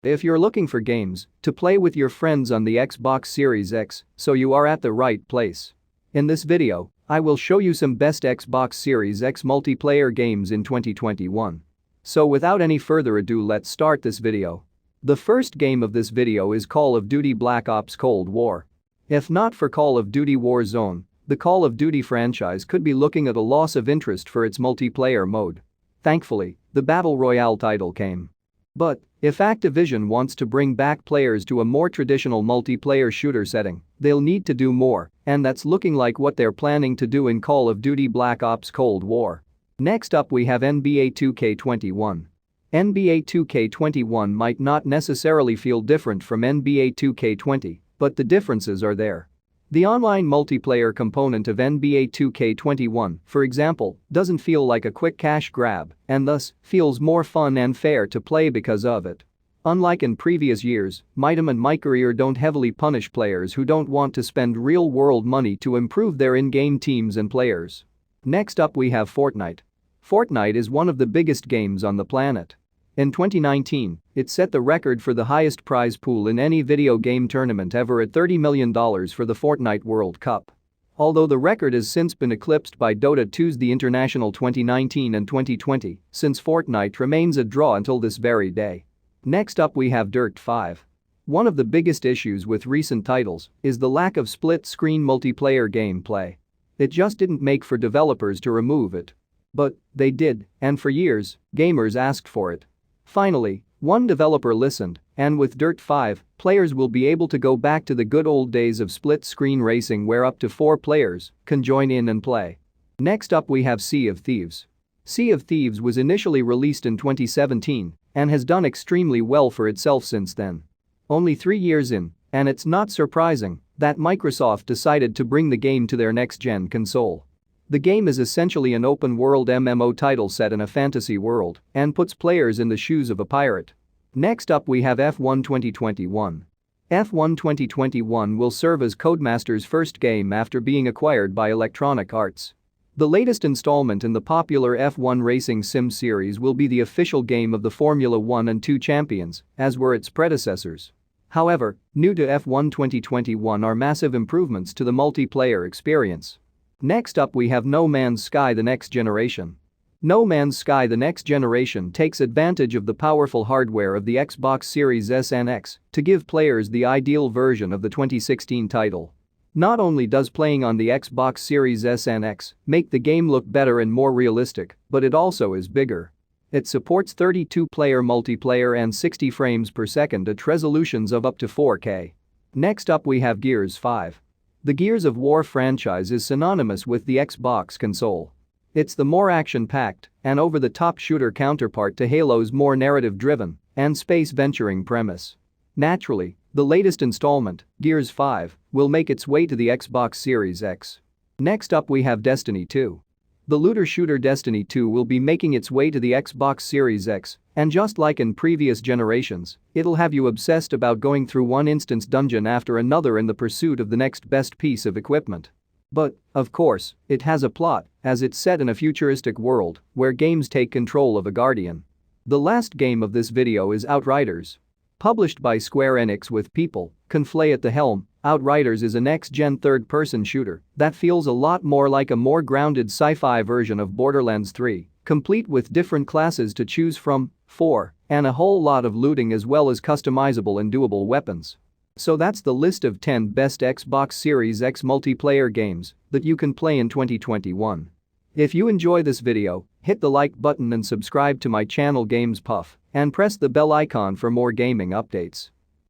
If you're looking for games to play with your friends on the Xbox Series X, so you are at the right place. In this video, I will show you some best Xbox Series X multiplayer games in 2021. So without any further ado, let's start this video. The first game of this video is Call of Duty Black Ops Cold War. If not for Call of Duty Warzone, the Call of Duty franchise could be looking at a loss of interest for its multiplayer mode. Thankfully, the Battle Royale title came. But if Activision wants to bring back players to a more traditional multiplayer shooter setting, they'll need to do more, and that's looking like what they're planning to do in Call of Duty Black Ops Cold War. Next up we have NBA 2K21. NBA 2K21 might not necessarily feel different from NBA 2K20, but the differences are there. The online multiplayer component of NBA 2K21, for example, doesn't feel like a quick cash grab and thus feels more fun and fair to play because of it. Unlike in previous years, Mightum and MyCareer don't heavily punish players who don't want to spend real-world money to improve their in-game teams and players. Next up we have Fortnite. Fortnite is one of the biggest games on the planet. In 2019, it set the record for the highest prize pool in any video game tournament ever at $30 million for the Fortnite World Cup. Although the record has since been eclipsed by Dota 2's The International 2019 and 2020, since Fortnite remains a draw until this very day. Next up we have Dirt 5. One of the biggest issues with recent titles is the lack of split-screen multiplayer gameplay. It just didn't make for developers to remove it. But they did, and for years, gamers asked for it. Finally, one developer listened, and with Dirt 5, players will be able to go back to the good old days of split-screen racing where up to 4 players can join in and play. Next up we have Sea of Thieves. Sea of Thieves was initially released in 2017 and has done extremely well for itself since then. Only 3 years in, and it's not surprising that Microsoft decided to bring the game to their next-gen console. The game is essentially an open-world MMO title set in a fantasy world and puts players in the shoes of a pirate. Next up we have F1 2021. F1 2021 will serve as Codemasters' first game after being acquired by Electronic Arts. The latest installment in the popular F1 racing sim series will be the official game of the Formula 1 and 2 champions, as were its predecessors. However, new to F1 2021 are massive improvements to the multiplayer experience. Next up we have No Man's Sky: The Next Generation. No Man's Sky: The Next Generation takes advantage of the powerful hardware of the Xbox Series S and X to give players the ideal version of the 2016 title. Not only does playing on the Xbox Series S and X make the game look better and more realistic, but it also is bigger. It supports 32-player multiplayer and 60 frames per second at resolutions of up to 4K. Next up we have Gears 5. The Gears of War franchise is synonymous with the Xbox console. It's the more action-packed and over-the-top shooter counterpart to Halo's more narrative-driven and space-venturing premise. Naturally, the latest installment, Gears 5, will make its way to the Xbox Series X. Next up we have Destiny 2. The looter shooter Destiny 2 will be making its way to the Xbox Series X, and just like in previous generations, it'll have you obsessed about going through one instance dungeon after another in the pursuit of the next best piece of equipment. But, of course, it has a plot, as it's set in a futuristic world where games take control of a guardian. The last game of this video is Outriders. Published by Square Enix with People Can Flay at the helm, Outriders is a next-gen third-person shooter that feels a lot more like a more grounded sci-fi version of Borderlands 3, complete with different classes to choose from, and a whole lot of looting as well as customizable and doable weapons. So that's the list of 10 best Xbox Series X multiplayer games that you can play in 2021. If you enjoy this video, hit the like button and subscribe to my channel Games Puff and press the bell icon for more gaming updates.